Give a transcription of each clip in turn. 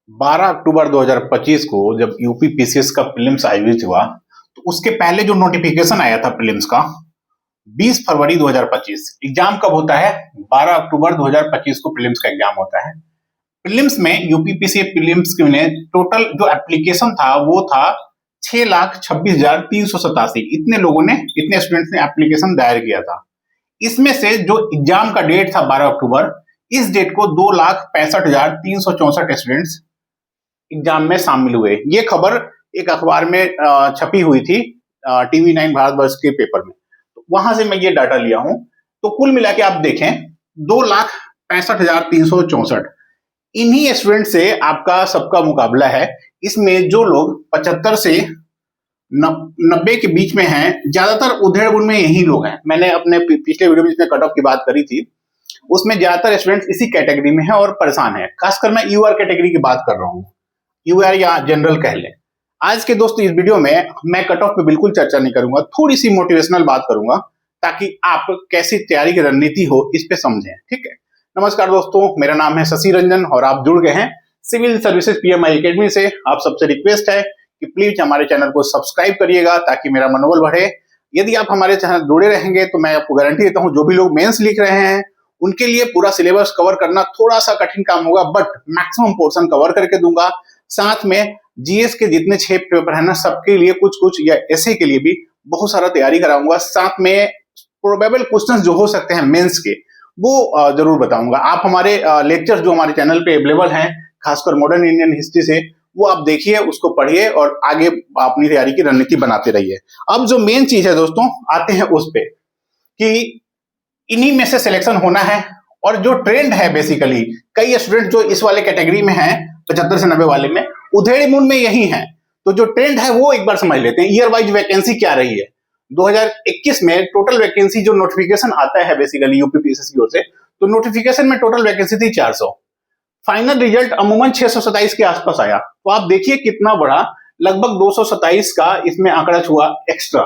12 अक्टूबर 2025 को जब UP PCS का प्रीलिम्स आयोजित हुआ, तो उसके पहले जो नोटिफिकेशन आया था प्रीलिम्स का 20 फरवरी 2025। एग्जाम कब होता है? 12 अक्टूबर 2025 को प्रीलिम्स का एग्जाम होता है। प्रीलिम्स में यूपी पीसीएस प्रीलिम्स में टोटल जो एप्लीकेशन था वो था 6,26,387। इतने स्टूडेंट्स ने एप्लीकेशन दायर किया था। इसमें से जो एग्जाम का डेट था 12 अक्टूबर, इस डेट को 2,65,364 स्टूडेंट्स एग्जाम में शामिल हुए। ये खबर एक अखबार में छपी हुई थी, TV9 भारतवर्ष के पेपर में। तो वहां से मैं ये डाटा लिया हूं। तो कुल मिला के आप देखें 2,65,364 इन्हीं स्टूडेंट से आपका सबका मुकाबला है। इसमें जो लोग 75 से 90 के बीच में हैं, ज्यादातर उधेड़-बुन में यही लोग हैं। मैंने अपने पिछले वीडियो में जिसमें कट ऑफ की बात करी थी, उसमें ज्यादातर स्टूडेंट्स इसी कैटेगरी में हैं और परेशान हैं। खासकर मैं यूआर कैटेगरी की बात कर रहा हूँ, यूआर या जनरल कह लें। आज के दोस्तों इस वीडियो में मैं कट ऑफ पे बिल्कुल चर्चा नहीं करूंगा, थोड़ी सी मोटिवेशनल बात करूंगा ताकि आप कैसी तैयारी की रणनीति हो इस पे समझें। ठीक है। नमस्कार दोस्तों, मेरा नाम है शशि रंजन और आप जुड़ गए हैं सिविल सर्विसेज पीएमआई एकेडमी से। आप सबसे रिक्वेस्ट है कि प्लीज हमारे चैनल को सब्सक्राइब करिएगा ताकि मेरा मनोबल बढ़े। यदि आप हमारे चैनल जुड़े रहेंगे तो मैं आपको गारंटी देता हूं, जो भी लोग मेंस लिख रहे हैं उनके लिए पूरा सिलेबस कवर करना थोड़ा सा कठिन काम होगा, बट मैक्सिमम पोर्शन कवर करके दूंगा। साथ में जीएस के जितने 6 पेपर है ना, सबके लिए कुछ कुछ या ऐसे के लिए भी बहुत सारा तैयारी कराऊंगा। साथ में प्रोबेबल क्वेश्चंस जो हो सकते हैं मेंस के, वो जरूर बताऊंगा। आप हमारे लेक्चर जो हमारे चैनल पे अवेलेबल हैं, खासकर मॉडर्न इंडियन हिस्ट्री से, वो आप देखिए, उसको पढ़िए और आगे अपनी तैयारी की रणनीति बनाते रहिए। अब जो मेन चीज है दोस्तों, आते हैं उस पे कि इन्हीं में से सिलेक्शन होना है। और जो ट्रेंड है बेसिकली, कई स्टूडेंट जो इस वाले कैटेगरी में हैं 75 से 90 वाले में, उधेड़ मुन में यही है। तो जो ट्रेंड है वो एक बार समझ लेते हैं। ईयर वाइज वैकेंसी क्या रही है 2021 में? टोटल वैकेंसी जो नोटिफिकेशन आता है बेसिकली यूपी पीसीएस की ओर से, तो नोटिफिकेशन में टोटल वैकेंसी थी 400। फाइनल रिजल्ट अमूमन 627 के आसपास आया। तो आप देखिए कितना बड़ा, लगभग 227 का इसमें आंकड़ा हुआ एक्स्ट्रा।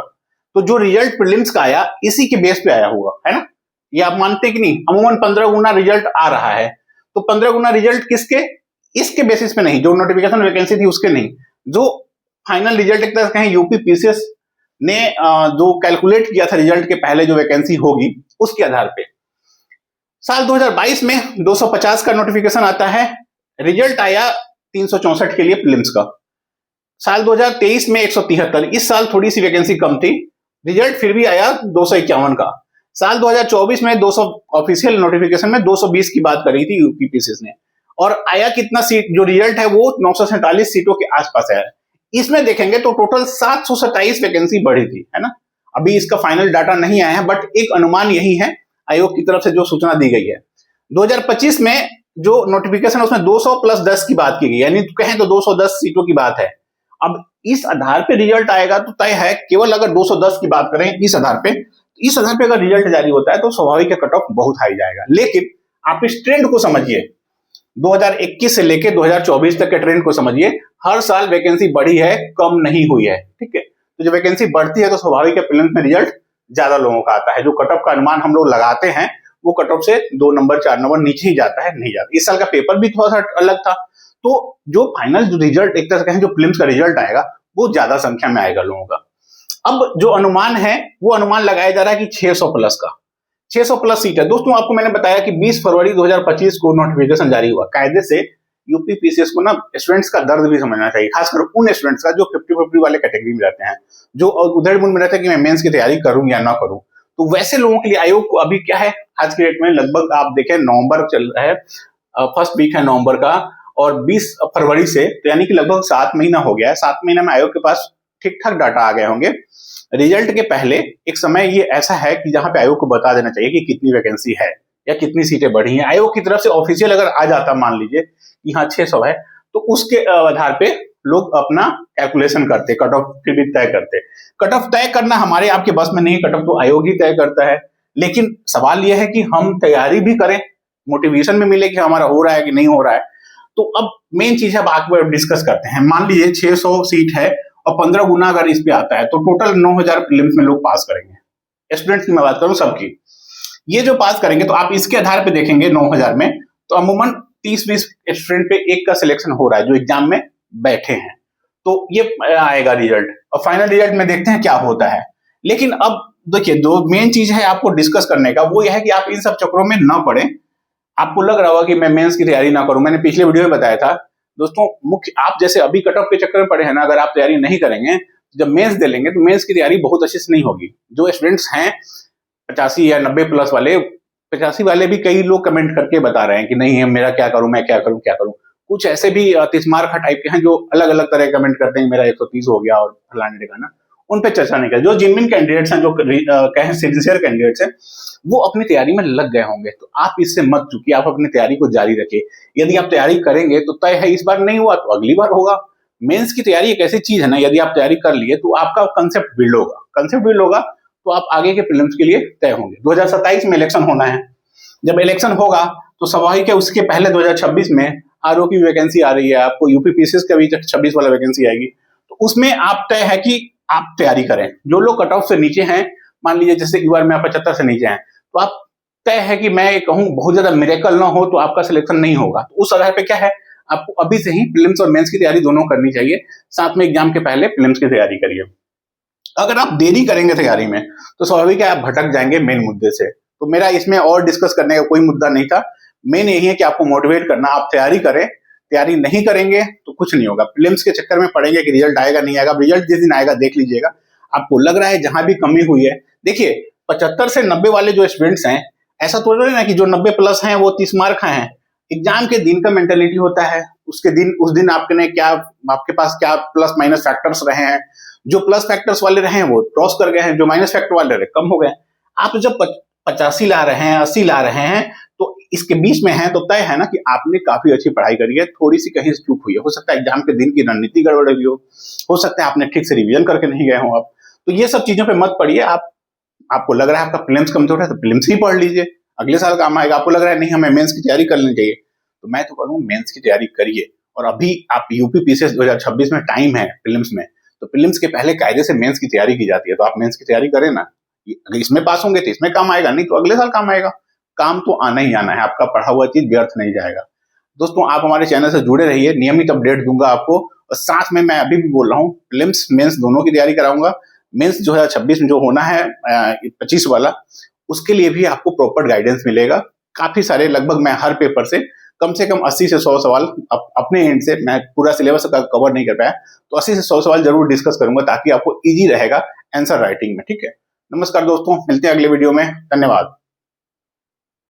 तो जो रिजल्ट प्रीलिम्स का आया इसी के बेस पे आया हुआ है ना, ये आप मानते कि नहीं? अमूमन 15 गुना रिजल्ट आ रहा है। तो 15 गुना रिजल्ट किसके? इसके बेसिस पे नहीं, जो नोटिफिकेशन वैकेंसी थी उसके नहीं, जो फाइनल रिजल्ट एक तरह कहें यूपी पीसीएस ने जो कैलकुलेट किया था रिजल्ट के पहले जो वैकेंसी होगी उसके आधार पे। साल 2022 में 250 का नोटिफिकेशन आता है, रिजल्ट आया 364 के लिए प्रीलिम्स का। साल 2023 में 173, इस साल थोड़ी सी वैकेंसी कम थी, रिजल्ट फिर भी आया 251 का। साल 2024 में 200 ऑफिशियल नोटिफिकेशन में 220 की बात करी थी यूपी पीसीएस ने, और आया कितना सीट, जो रिजल्ट है वो 947 सीटों के आसपास है। इसमें देखेंगे तो टोटल 727 वैकेंसी बढ़ी थी, है ना। अभी इसका फाइनल डाटा नहीं आया है, बट एक अनुमान यही है आयोग की तरफ से जो सूचना दी गई है। 2025 में जो नोटिफिकेशन उसमें 200 प्लस 10 की बात की गई, यानी कहें तो 210 सीटों की बात है। अब इस आधार पे रिजल्ट आएगा तो तय है, केवल अगर 210 की बात करें इस आधार पे अगर रिजल्ट जारी होता है तो स्वाभाविक कट ऑफ बहुत हाई जाएगा। लेकिन आप इस ट्रेंड को समझिए, 2021 से लेकर 2024 तक के ट्रेंड को समझिए। हर साल वैकेंसी बढ़ी है, कम नहीं हुई है। ठीक है। तो जब वैकेंसी बढ़ती है तो स्वाभाविक है प्रीलिम्स में रिजल्ट ज्यादा लोगों का आता है। जो कट ऑफ का अनुमान हम लोग लगाते हैं वो कट ऑफ से 2 नंबर 4 नंबर नीचे ही जाता है, नहीं जाता। इस साल का पेपर भी थोड़ा सा अलग था, तो जो फाइनल जो रिजल्ट एक तरह से कहें जो प्रीलिम्स का रिजल्ट आएगा वो ज्यादा संख्या में आएगा लोगों का। अब जो अनुमान है वो अनुमान लगाया जा रहा है कि 600 प्लस का, 600 प्लस सीट है। दोस्तों आपको मैंने बताया कि 20 फरवरी 2025 को नोटिफिकेशन जारी हुआ। कायदे से यूपी पीसीएस को ना स्टूडेंट्स का दर्द भी समझना चाहिए, खासकर उन स्टूडेंट्स का जो 50-50 वाले कैटेगरी में रहते हैं, जो उधेड़-बुन में रहते हैं कि मैं मेंस की तैयारी करूं या ना करूं। तो वैसे लोगों के लिए आयोग को अभी क्या है, आज के डेट में लगभग आप देखें नवंबर चल रहा है, फर्स्ट वीक है नवंबर का, और 20 फरवरी से, तो यानी कि लगभग 7 महीना हो गया है। 7 महीने में आयोग के पास ठीक ठाक डाटा आ गए होंगे। रिजल्ट के पहले एक समय ये ऐसा है कि जहां पे आयोग को बता देना चाहिए कि कितनी वैकेंसी है या कितनी सीटें बढ़ी हैं। आयोग की तरफ से ऑफिशियल अगर आ जाता, मान लीजिए कि हाँ 600 है, तो उसके आधार पे लोग अपना कैलकुलेशन करते, कट ऑफ फिर भी तय करते। कट ऑफ तय करना हमारे आपके बस में नहीं, कट ऑफ तो आयोग ही तय करता है। लेकिन सवाल यह है कि हम तैयारी भी करें, मोटिवेशन भी मिले कि हमारा हो रहा है कि नहीं हो रहा है। तो अब मेन चीज है, बाकी डिस्कस करते हैं। मान लीजिए 600 सीट है और 15 गुना अगर इस पे आता है तो टोटल 9000 प्रीलिम्स में लोग पास करेंगे। स्टूडेंट्स की मैं बात करूं सबकी, ये जो पास करेंगे तो आप इसके आधार पे देखेंगे 9000 में तो अमूमन 30-20 स्टूडेंट पे एक का सिलेक्शन हो रहा है जो एग्जाम में बैठे हैं। तो ये आएगा रिजल्ट और फाइनल रिजल्ट में देखते हैं क्या होता है। लेकिन अब देखिए, जो मेन चीज है आपको डिस्कस करने का वो यह है कि आप इन सब चक्करों में ना पड़े। आपको लग रहा होगा कि मैं मेंस की तैयारी ना करूं, मैंने पिछले वीडियो में बताया था दोस्तों, मुख्य आप जैसे अभी कट ऑफ के चक्कर में पड़े हैं ना, अगर आप तैयारी नहीं करेंगे जब मेंस दे लेंगे तो मेंस की तैयारी बहुत अच्छे से नहीं होगी। जो स्टूडेंट्स हैं 85 या 90 प्लस वाले, 85 वाले भी कई लोग कमेंट करके बता रहे हैं कि नहीं मेरा क्या करूं, मैं क्या करूं क्या करूं। कुछ ऐसे भी 30 मार्क टाइप के हैं जो अलग अलग तरह कमेंट करते हैं मेरा 130 हो गया और फलाने ठिकाना। उन पे चर्चा नहीं कर, जो जिनमिन कैंडिडेट्स हैं, जो कहें सिंसियर कैंडिडेट्स हैं, वो अपनी तैयारी में लग गए होंगे। तो आप इससे मत चूकिए, आप अपनी तैयारी को जारी रखिए। यदि आप तैयारी करेंगे तो तय है, इस बार नहीं हुआ तो अगली बार होगा। मेंस की तैयारी एक ऐसी चीज है ना, यदि आप तैयारी कर लिए तो आपका कंसेप्ट बिल्ड होगा, कंसेप्ट बिल्ड होगा तो आप आगे के प्रीलिम्स के लिए तय होंगे। 2027 में इलेक्शन होना है, जब इलेक्शन होगा तो स्वाभाविक है उसके पहले 2026 में आरओ की वैकेंसी आ रही है, आपको यूपी पीसीएस का भी 26 वाला वैकेंसी आएगी। तो उसमें आप तय है कि आप तैयारी करें। जो लोग कट ऑफ से नीचे हैं, मान लीजिए जैसे इस बार में 75 से नीचे हैं, तो आप तय है कि मैं कहूं बहुत ज्यादा मिरेकल ना हो तो आपका सिलेक्शन नहीं होगा। तो उस आधार पे क्या है, आपको अभी से ही प्रीलिम्स और मेंस की तैयारी दोनों करनी चाहिए, साथ में एग्जाम के पहले प्रीलिम्स की तैयारी करिए। अगर आप देरी करेंगे तैयारी में तो स्वाभाविक है आप भटक जाएंगे मेन मुद्दे से। तो मेरा इसमें और डिस्कस करने का कोई मुद्दा नहीं था, मेन यही है कि आपको मोटिवेट करना, आप तैयारी करें। तैयारी नहीं करेंगे तो कुछ नहीं होगा, प्रीलिम्स के चक्कर में पड़ेंगे कि रिजल्ट आएगा नहीं आएगा। रिजल्ट जिस दिन आएगा देख लीजिएगा, आपको लग रहा है जहां भी कमी हुई है। देखिए 75 से 90 वाले जो स्टूडेंट्स हैं, ऐसा तो नहीं ना कि जो 90 प्लस हैं वो 30 मार्क हैं। एग्जाम के दिन का मेंटेलिटी होता है, उसके दिन उस दिन आपके पास क्या प्लस माइनस फैक्टर्स रहे हैं। जो प्लस फैक्टर्स वाले रहे हैं वो क्रॉस कर गए हैं, जो माइनस फैक्टर वाले रहे कम हो गए। आप जब 85 ला रहे हैं, 80 ला रहे हैं, तो इसके बीच में है तो तय है ना कि आपने काफी अच्छी पढ़ाई करी है, थोड़ी सी कहीं से चूक हुई है। हो सकता है एग्जाम के दिन की रणनीति गड़बड़ हुई हो सकता है आपने ठीक से रिवीजन करके नहीं गए हो आप। तो ये सब चीजों पे मत पड़िए। आपको लग रहा है आपका प्रीलिम्स कमजोर है तो प्रीलिम्स ही पढ़ लीजिए, अगले साल काम आएगा। आपको लग रहा है नहीं हमें मेंस की तैयारी करनी चाहिए, तो मैं तो कहूँ मेंस की तैयारी करिए। और अभी आप यूपी पीसीएस 2026 में टाइम है प्रीलिम्स में, तो प्रीलिम्स के पहले कायदे से मेंस की तैयारी की जाती है, तो आप मेंस की तैयारी करें ना। अगर इसमें पास होंगे तो इसमें काम आएगा, नहीं तो अगले साल काम आएगा। काम तो आना ही आना है, आपका पढ़ा हुआ चीज व्यर्थ नहीं जाएगा। दोस्तों आप हमारे चैनल से जुड़े रहिए, नियमित अपडेट दूंगा आपको। और साथ में मैं अभी भी बोल रहा हूँ प्रीलिम्स मेंस दोनों की तैयारी कराऊंगा। मेंस 2026 में जो होना है 25 वाला, उसके लिए भी आपको प्रॉपर गाइडेंस मिलेगा। काफी सारे, लगभग मैं हर पेपर से कम 80 से 100 सवाल अपने एंड से, मैं पूरा सिलेबस कवर नहीं कर पाया तो 80 से 100 सवाल जरूर डिस्कस करूंगा ताकि आपको इजी रहेगा आंसर राइटिंग में। ठीक है, नमस्कार दोस्तों, मिलते हैं अगले वीडियो में, धन्यवाद।